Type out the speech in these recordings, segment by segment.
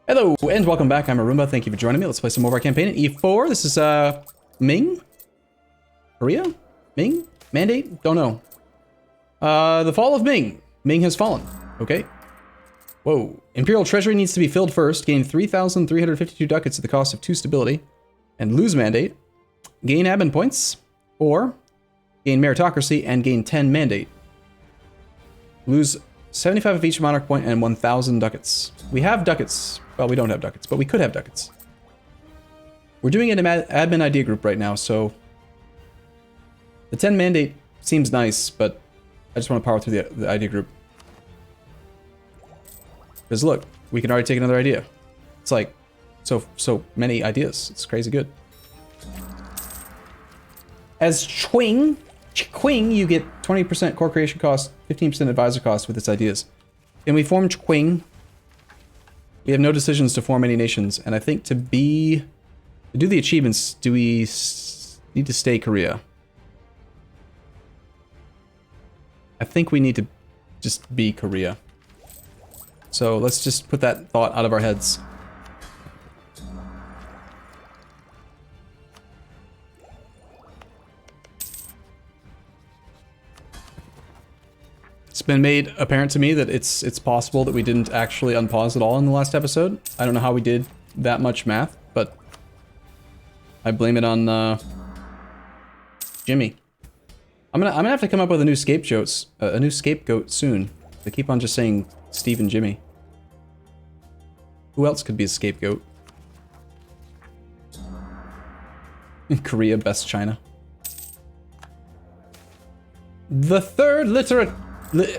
Hello, and welcome back. I'm Arumba. Thank you for joining me. Let's play some more of our campaign in E4. This is, Ming? Korea? Ming? Mandate? Don't know. The fall of Ming. Ming has fallen. Okay. Whoa. Imperial Treasury needs to be filled first. Gain 3,352 ducats at the cost of 2 stability. And lose mandate. Gain admin points. Or gain meritocracy and gain 10 mandate. Lose 75 of each monarch point and 1,000 ducats. We have ducats. Well, we don't have ducats, but we could have ducats. We're doing an admin idea group right now, so the 10 mandate seems nice, but I just want to power through the idea group. Because look, we can already take another idea. It's like so many ideas. It's crazy good. As Chwing, you get 20% core creation cost, 15% advisor cost with its ideas. Can we form Chwing? We have no decisions to form any nations, and I think to do the achievements, do we need to stay Korea? I think we need to just be Korea. So let's just put that thought out of our heads. It's been made apparent to me that it's possible that we didn't actually unpause at all in the last episode. I don't know how we did that much math, but I blame it on Jimmy. I'm gonna have to come up with a new scapegoat soon. They keep on just saying Steve and Jimmy. Who else could be a scapegoat? Korea, best China. The third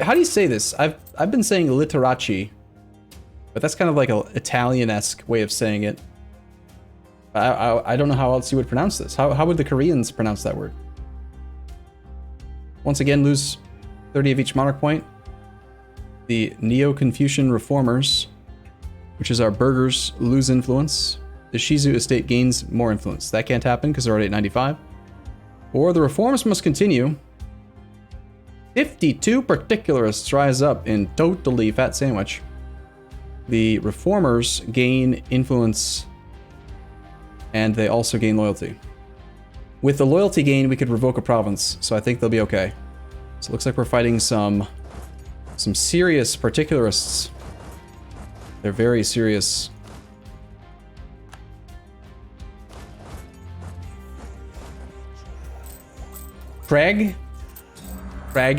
how do you say this? I've been saying literaci, but that's kind of like an Italian-esque way of saying it. I don't know how else you would pronounce this. How would the Koreans pronounce that word? Once again, lose 30 of each monarch point. The Neo-Confucian reformers, which is our burghers, lose influence. The Shizu estate gains more influence. That can't happen because they're already at 95. Or the reforms must continue. 52 particularists rise up in totally fat sandwich. The reformers gain influence, and they also gain loyalty. With the loyalty gain, we could revoke a province, so I think they'll be okay. So it looks like we're fighting some serious particularists. They're very serious. Craig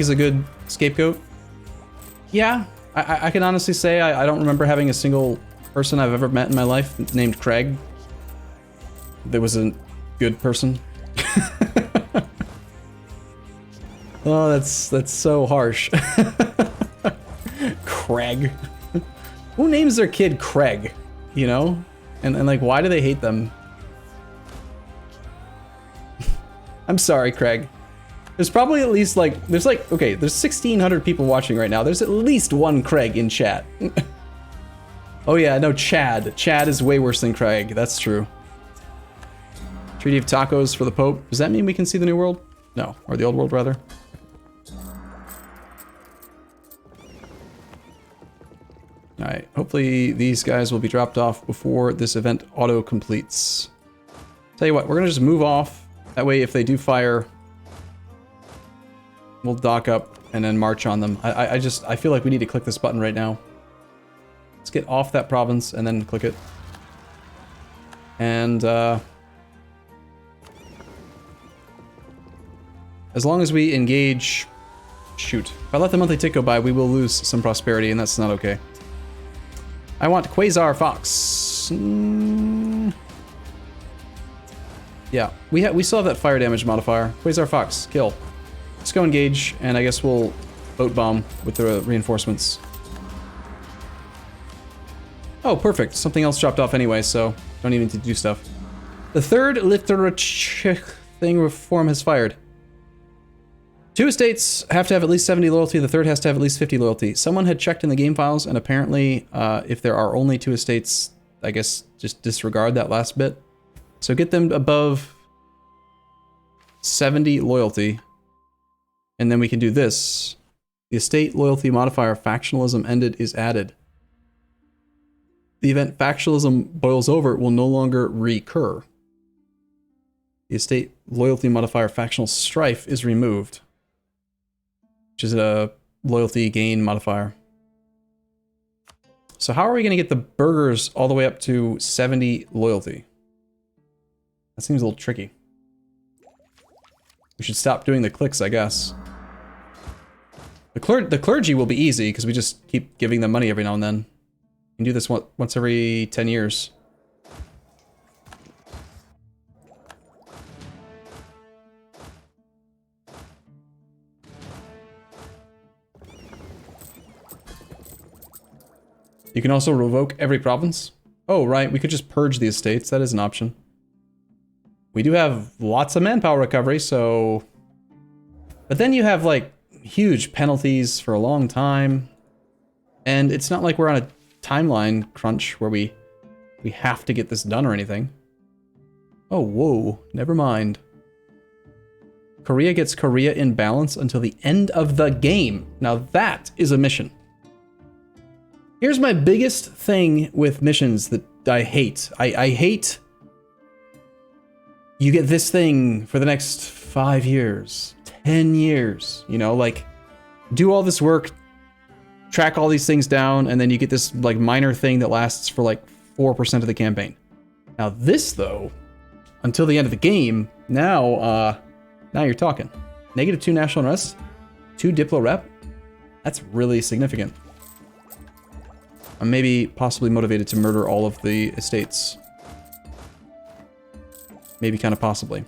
is a good scapegoat. Yeah, I can honestly say I don't remember having a single person I've ever met in my life named Craig that was a good person. Oh, that's so harsh. Craig. Who names their kid Craig? You know? And like, why do they hate them? I'm sorry, Craig. There's probably at least like, there's 1,600 people watching right now. There's at least one Craig in chat. Oh yeah, no, Chad. Chad is way worse than Craig. That's true. Treaty of tacos for the Pope. Does that mean we can see the New World? No, or the Old World rather. Alright, hopefully these guys will be dropped off before this event auto-completes. Tell you what, we're gonna just move off. That way if they do fire, we'll dock up and then march on them. I feel like we need to click this button right now. Let's get off that province and then click it. And as long as we engage... Shoot. If I let the monthly tick go by, we will lose some prosperity, and that's not okay. I want Quasar Fox. Yeah, we still have that fire damage modifier. Quasar Fox, kill. Let's go engage, and I guess we'll boat bomb with the reinforcements. Oh, perfect. Something else dropped off anyway, so don't even need to do stuff. The third literature thing reform has fired. 2 estates have to have at least 70 loyalty, the third has to have at least 50 loyalty. Someone had checked in the game files, and apparently, if there are only 2 estates, I guess just disregard that last bit. So get them above 70 loyalty, and then we can do this. The estate loyalty modifier factionalism ended is added. the event factionalism boils over, it will no longer recur. The estate loyalty modifier factional strife is removed, which is a loyalty gain modifier. So how are we going to get the burghers all the way up to 70 loyalty? That seems a little tricky. We should stop doing the clicks, I guess. The clergy will be easy because we just keep giving them money every now and then. You can do this once every 10 years. You can also revoke every province. Oh, right, we could just purge the estates. That is an option. We do have lots of manpower recovery, so... But then you have, like, huge penalties for a long time. And it's not like we're on a timeline crunch where we have to get this done or anything. Oh, whoa, never mind. Korea gets Korea in balance until the end of the game. Now that is a mission. Here's my biggest thing with missions that I hate. I hate you get this thing for the next 5 years, 10 years, you know, like do all this work, track all these things down, and then you get this like minor thing that lasts for like 4% of the campaign. Now this though, until the end of the game, now you're talking. -2 national unrest, 2 diplo rep. That's really significant. I'm maybe possibly motivated to murder all of the estates. Maybe kind of possibly.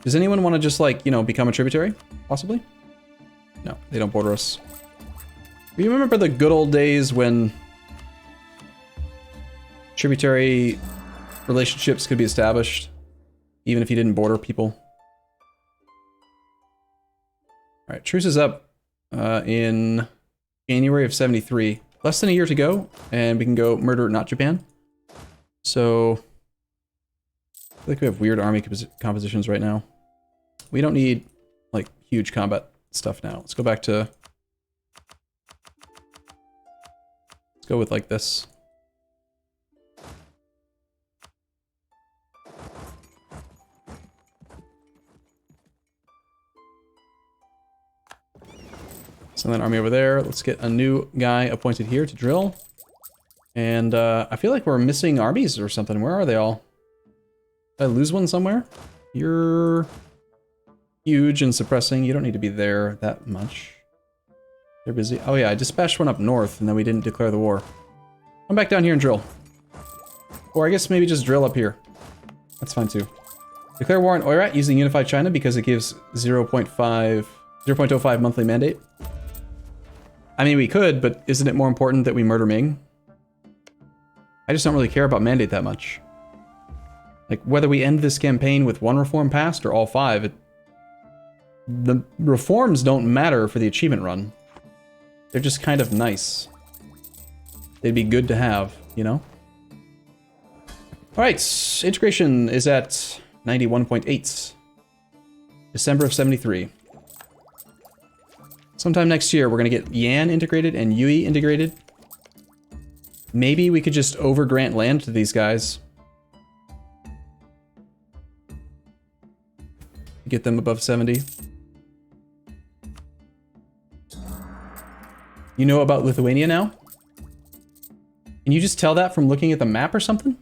Does anyone want to just like, you know, become a tributary? Possibly? No, they don't border us. You remember the good old days when tributary relationships could be established, even if you didn't border people? All right, truce is up in January of 73. Less than a year to go, and we can go murder not Japan. So, I feel like we have weird army compositions right now. We don't need, like, huge combat stuff now. Let's go back to... Let's go with, like, this. Send that army over there. Let's get a new guy appointed here to drill. And I feel like we're missing armies or something. Where are they all? Did I lose one somewhere? You're huge and suppressing. You don't need to be there that much. They're busy. Oh yeah, I dispatched one up north and then we didn't declare the war. Come back down here and drill. Or I guess maybe just drill up here. That's fine too. Declare war on Oirat using Unified China because it gives 0.05 monthly mandate. I mean, we could, but isn't it more important that we murder Ming? I just don't really care about mandate that much. Like, whether we end this campaign with 1 reform passed or all 5, the reforms don't matter for the achievement run. They're just kind of nice. They'd be good to have, you know? Alright, integration is at 91.8. December of 73. Sometime next year, we're going to get Yan integrated and Yui integrated. Maybe we could just over-grant land to these guys. Get them above 70. You know about Lithuania now? Can you just tell that from looking at the map or something?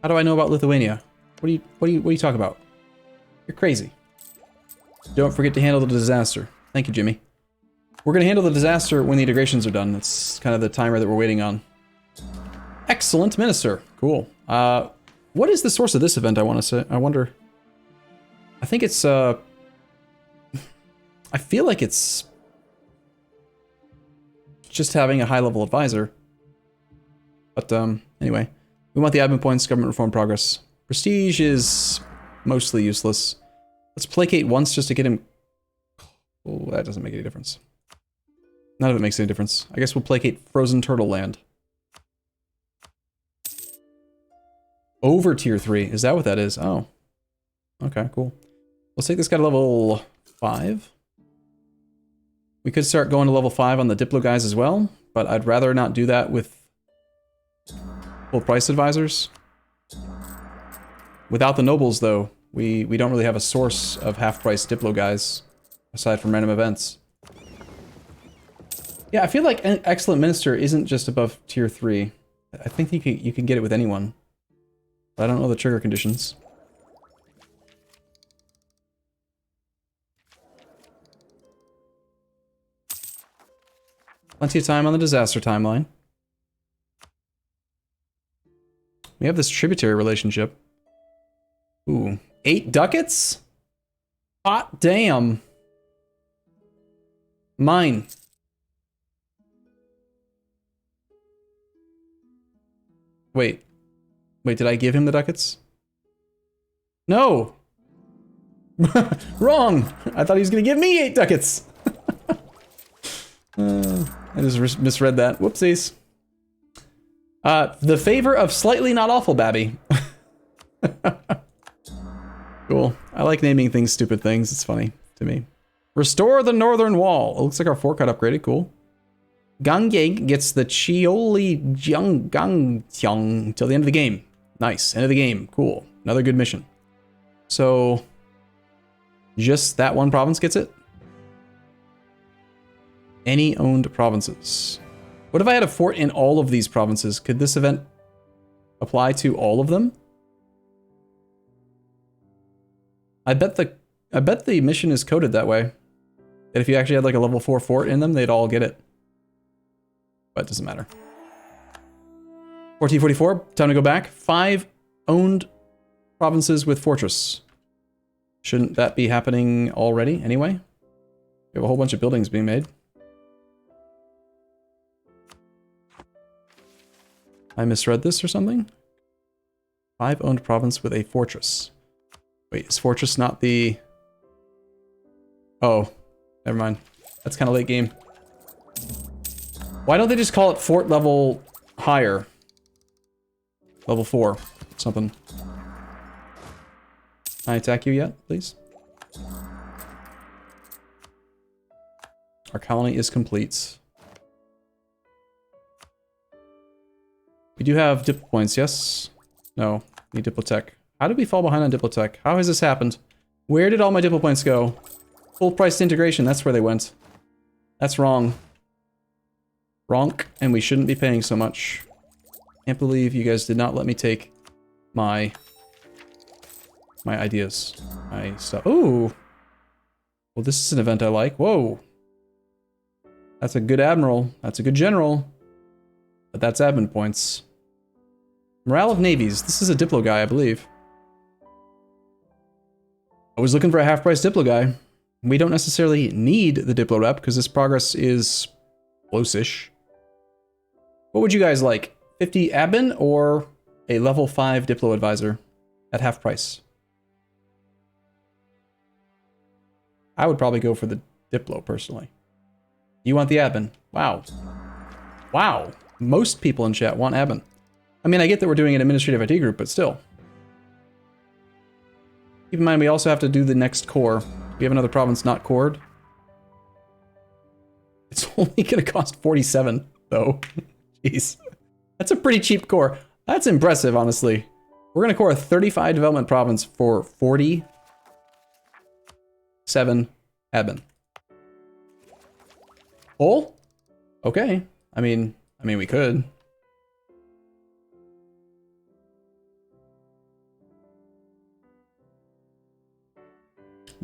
How do I know about Lithuania? What are you talking about? You're crazy. Don't forget to handle the disaster. Thank you, Jimmy. We're going to handle the disaster when the integrations are done. That's kind of the timer that we're waiting on. Excellent, Minister. Cool. What is the source of this event, I want to say? I wonder. I think it's, I feel like it's just having a high-level advisor. But, anyway. We want the admin points, government reform progress. Prestige is mostly useless. Let's placate once just to get him... Oh, that doesn't make any difference. None of it makes any difference. I guess we'll placate Frozen Turtle Land. Over tier 3. Is that what that is? Oh. Okay, cool. Let's take this guy to level 5. We could start going to level 5 on the Diplo guys as well, but I'd rather not do that with full price advisors. Without the nobles, though, we don't really have a source of half-price Diplo guys, aside from random events. Yeah, I feel like an Excellent Minister isn't just above tier 3. I think you can get it with anyone. But I don't know the trigger conditions. Plenty of time on the disaster timeline. We have this tributary relationship. Ooh, 8 ducats? Hot damn. Mine. Wait, did I give him the ducats? No! Wrong! I thought he was gonna give me 8 ducats! I just misread that. Whoopsies. The favor of slightly not awful Babby. Cool. I like naming things stupid things. It's funny to me. Restore the northern wall. It looks like our fort got upgraded. Cool. Gangyang gets the Chioli Jiang till the end of the game. Nice. End of the game. Cool. Another good mission. So, just that one province gets it? Any owned provinces. What if I had a fort in all of these provinces? Could this event apply to all of them? I bet the mission is coded that way. That if you actually had like a level 4 fort in them, they'd all get it. But it doesn't matter. 1444, time to go back. 5 owned provinces with fortress. Shouldn't that be happening already anyway? We have a whole bunch of buildings being made. I misread this or something? 5 owned province with a fortress. Wait, is fortress not the... Oh, never mind. That's kind of late game. Why don't they just call it fort level higher? Level 4, something. Can I attack you yet, please? Our colony is complete. We do have diplo points, yes? No, need diplotech. How did we fall behind on diplotech? How has this happened? Where did all my diplo points go? Full price integration, that's where they went. That's wrong. Wronk, and we shouldn't be paying so much. Can't believe you guys did not let me take my ideas. My stuff. Ooh! Well, this is an event I like. Whoa! That's a good admiral. That's a good general. But that's admin points. Morale of navies. This is a diplo guy, I believe. I was looking for a half-price diplo guy. We don't necessarily need the diplo rep, because this progress is close-ish. What would you guys like? 50 admin or a level 5 diplo advisor at half price? I would probably go for the diplo, personally. You want the admin? Wow. Wow. Most people in chat want admin. I mean, I get that we're doing an administrative IT group, but still. Keep in mind, we also have to do the next core. We have another province not cored. It's only going to cost 47, though. Jeez. That's a pretty cheap core. That's impressive, honestly. We're going to core a 35 development province for 47 admin. Full? Okay. I mean, we could.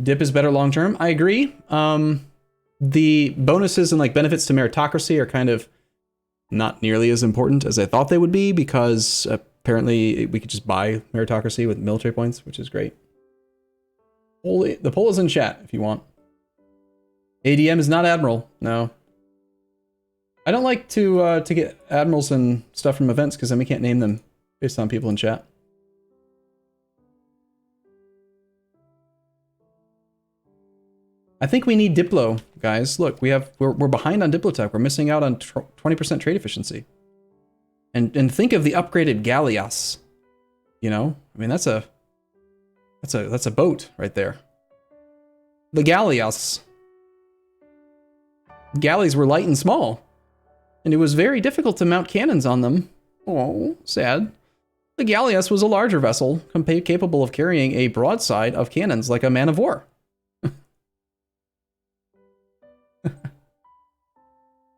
Dip is better long term. I agree. The bonuses and like benefits to meritocracy are kind of not nearly as important as I thought they would be, because apparently we could just buy meritocracy with military points, which is great. The poll is in chat if you want. ADM is not admiral. No. I don't like to get admirals and stuff from events, because then we can't name them based on people in chat. I think we need Diplo, guys. Look, we're behind on Diplotech. We're missing out on 20% trade efficiency. And think of the upgraded Galleass. You know, I mean that's a boat right there. The Galleass. Galleys were light and small. and it was very difficult to mount cannons on them. Oh, sad. The galleass was a larger vessel, capable of carrying a broadside of cannons like a man of war.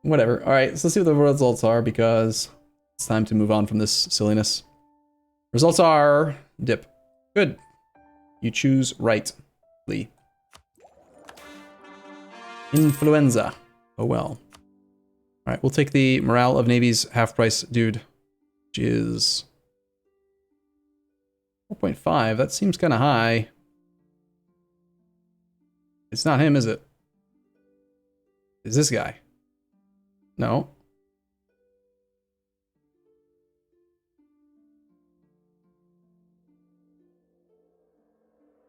Whatever. All right, so let's see what the results are, because it's time to move on from this silliness. Results are dip. Good. You choose rightly. Influenza. Oh well. All right, we'll take the morale of Navy's half-price dude, which is 4.5. That seems kind of high. It's not him, is it? Is this guy? No.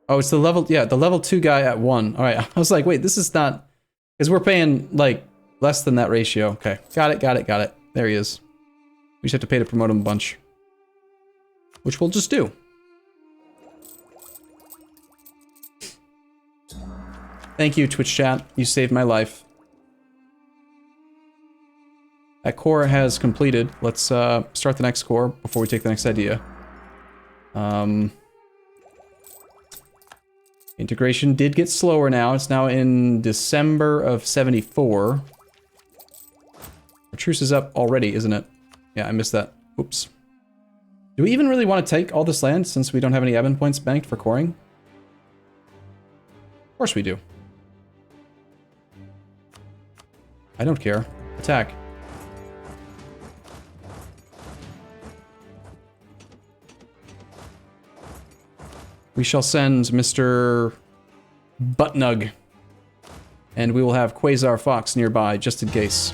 Oh, it's the level, yeah, the level 2 guy at 1. All right, I was like, wait, this is not, because we're paying, like, less than that ratio. Okay, got it. There he is. We just have to pay to promote him a bunch. Which we'll just do. Thank you, Twitch chat. You saved my life. That core has completed. Let's start the next core before we take the next idea. Integration did get slower now. It's now in December of 74. Our truce is up already, isn't it? Yeah, I missed that. Oops. Do we even really want to take all this land since we don't have any admin points banked for coring? Of course we do. I don't care. Attack. We shall send Mr. Buttnug, and we will have Quasar Fox nearby, just in case.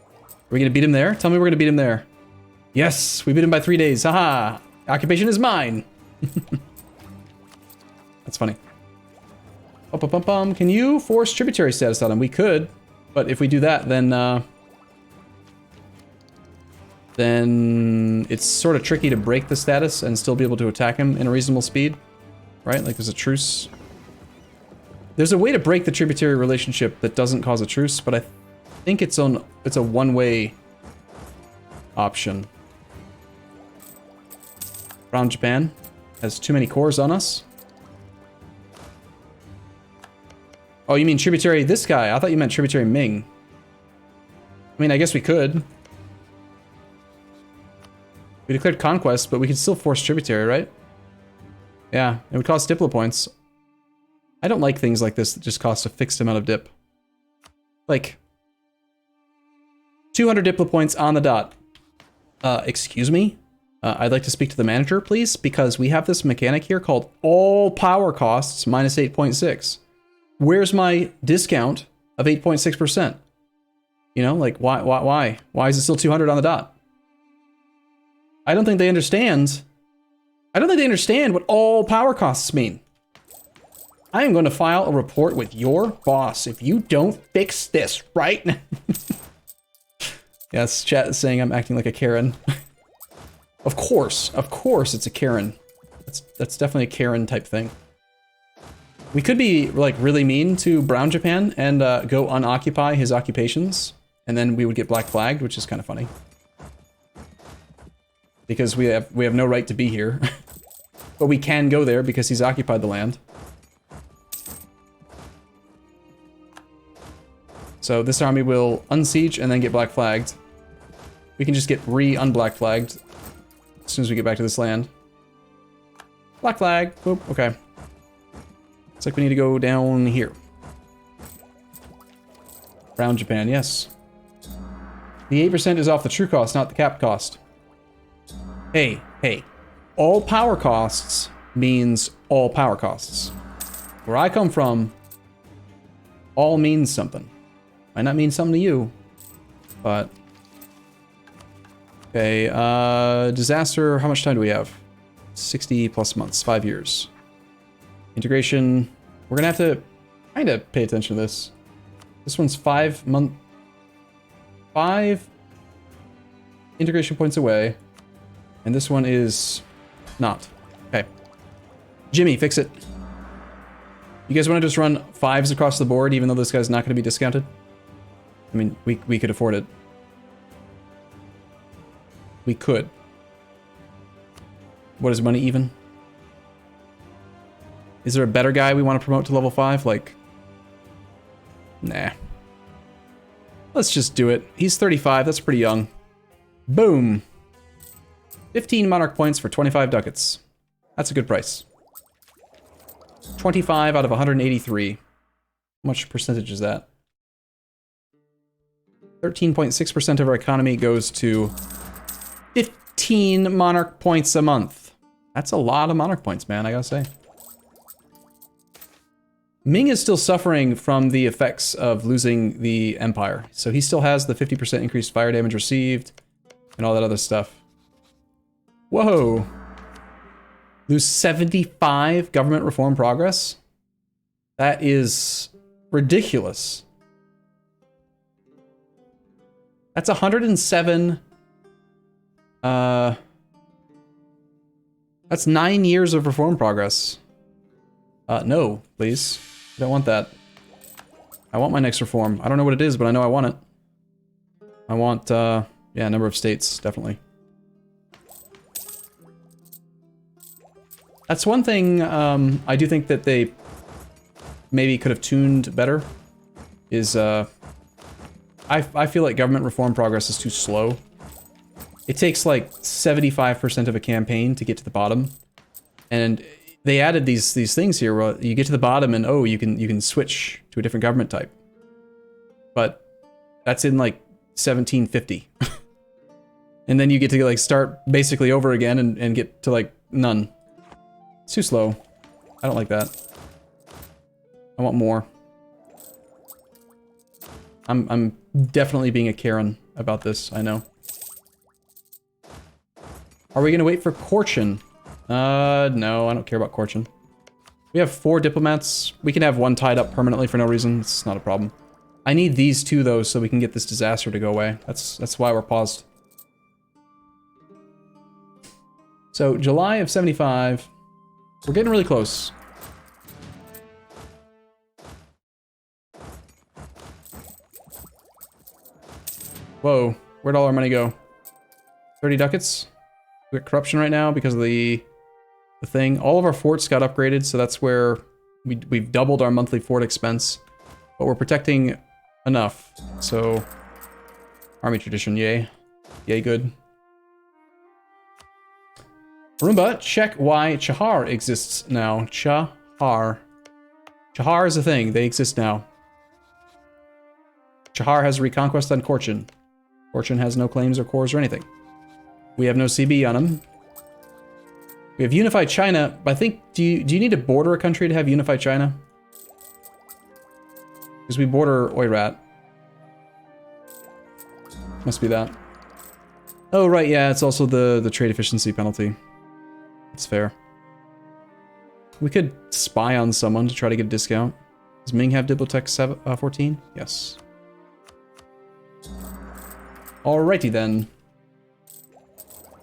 Are we gonna beat him there? Tell me we're gonna beat him there. Yes, we beat him by 3 days. Haha! Occupation is mine! That's funny. Can you force tributary status on him? We could, but if we do that, then it's sort of tricky to break the status and still be able to attack him in a reasonable speed, right? Like there's a truce. There's a way to break the tributary relationship that doesn't cause a truce, but I think it's a one-way option. Brown Japan has too many cores on us. Oh, you mean tributary this guy? I thought you meant tributary Ming. I mean, I guess we could. We declared Conquest, but we can still force tributary, right? Yeah, it would cost Diplo points. I don't like things like this that just cost a fixed amount of dip. Like, 200 Diplo points on the dot. Excuse me? I'd like to speak to the manager, please, because we have this mechanic here called all power costs minus 8.6. Where's my discount of 8.6%? You know, like, why? Why is it still 200 on the dot? I don't think they understand. I don't think they understand what all power costs mean. I am going to file a report with your boss if you don't fix this right now. Yes, chat is saying I'm acting like a Karen. Of course it's a Karen. That's definitely a Karen type thing. We could be like really mean to Brown Japan and go unoccupy his occupations, and then we would get black flagged, which is kind of funny. Because we have no right to be here. But we can go there because he's occupied the land. So this army will unsiege and then get black flagged. We can just get unblack flagged as soon as we get back to this land. Black flag. Boop. Okay. Looks like we need to go down here. Brown Japan, yes. The 8% is off the true cost, not the cap cost. Hey. All power costs means all power costs. Where I come from, all means something. Might not mean something to you, but... Okay, disaster, how much time do we have? 60 plus months, 5 years. Integration, we're gonna have to kind of pay attention to this. This one's 5 integration points away. And this one is not. Okay. Jimmy, fix it. You guys want to just run 5s across the board even though this guy's not going to be discounted? I mean, we could afford it. We could. What is money even? Is there a better guy we want to promote to level 5? Like, nah. Let's just do it. He's 35, that's pretty young. Boom. 15 monarch points for 25 ducats. That's a good price. 25 out of 183. How much percentage is that? 13.6% of our economy goes to 15 monarch points a month. That's a lot of monarch points, man, I gotta say. Ming is still suffering from the effects of losing the empire. So he still has the 50% increased fire damage received and all that other stuff. Whoa. Lose 75 government reform progress? That is ridiculous. That's 107. That's 9 years of reform progress. No, please. I don't want that. I want my next reform. I don't know what it is, but I know I want it. I want, yeah, a number of states, definitely. That's one thing I do think that they maybe could have tuned better, is I feel like government reform progress is too slow. It takes like 75% of a campaign to get to the bottom. And they added these things here where you get to the bottom and oh, you can switch to a different government type. But that's in like 1750. And then you get to like start basically over again and get to like none. It's too slow. I don't like that. I want more. I'm definitely being a Karen about this, I know. Are we gonna wait for Corchin? No, I don't care about Corchin. We have 4 diplomats. We can have 1 tied up permanently for no reason. It's not a problem. I need these 2 though, so we can get this disaster to go away. That's why we're paused. So July of 75. We're getting really close. Whoa, where'd all our money go? 30 ducats? We got corruption right now because of the thing. All of our forts got upgraded, so that's where we've doubled our monthly fort expense. But we're protecting enough, so... Army tradition, yay. Yay good. Arumba, check why Chahar exists now. Chahar. Chahar is a thing, they exist now. Chahar has reconquest on Corchin. Corchin has no claims or cores or anything. We have no CB on him. We have unified China, but I think, do you need to border a country to have unified China? Because we border Oirat. Must be that. Oh, right, yeah, it's also the trade efficiency penalty. That's fair. We could spy on someone to try to get a discount. Does Ming have Diplotech 14? Yes. Alrighty then.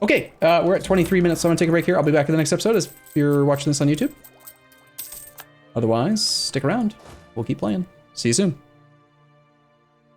Okay, we're at 23 minutes, so I'm gonna take a break here. I'll be back in the next episode if you're watching this on YouTube. Otherwise, stick around. We'll keep playing. See you soon.